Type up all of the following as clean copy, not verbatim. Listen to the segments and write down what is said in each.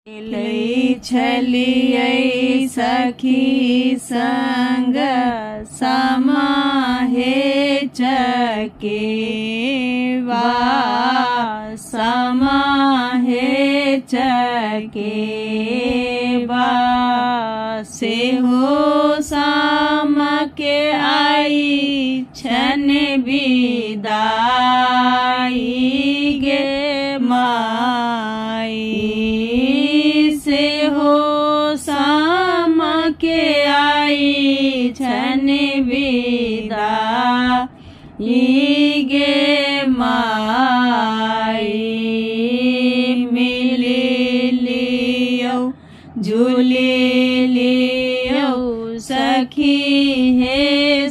लै छलियै सखी संग समाहे चकेवा सेहो शाम के आई छन विदाई गे माई सेहो शाम के आई छन विदाई गे माई मिली लियो झूली लियो सखी हे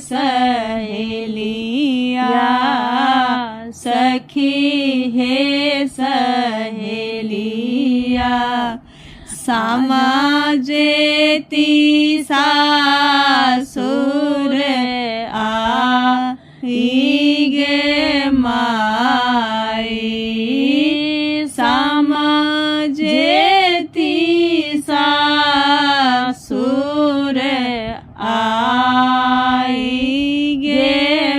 सहेलिया सखी हे सहेलिया समाजेती सासुर आई गे माई समाजेती सासुर आई गे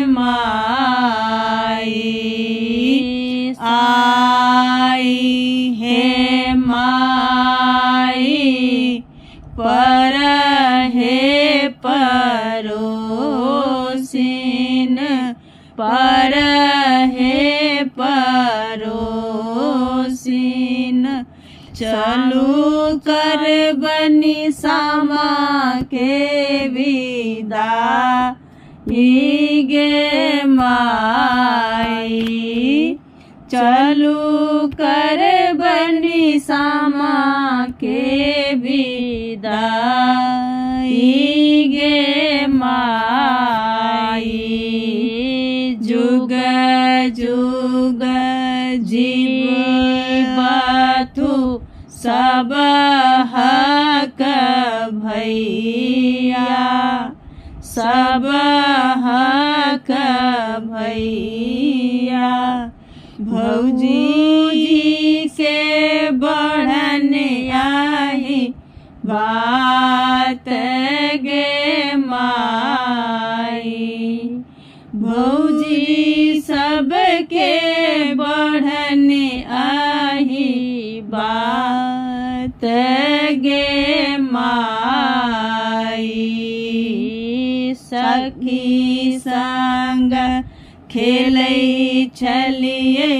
माई आई हे माई पर हे परोसिन पर हे परोसिन चलू कर बनी सामा के विदा गे माई चलू कर बनी सामा के विदा गे माई जुग जुग जीवतु सब हक भैया सब हक भैया भौजी के बढ़न आई बात गे माई भौजी सबके बढ़न आई बात गे माई सखी संग खेलै छलियै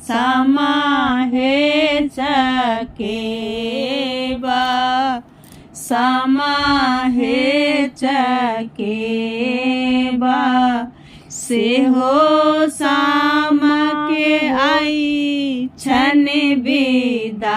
समाहे चकेवा समाहे चकेवा सेहो शाम के आई छन विदाई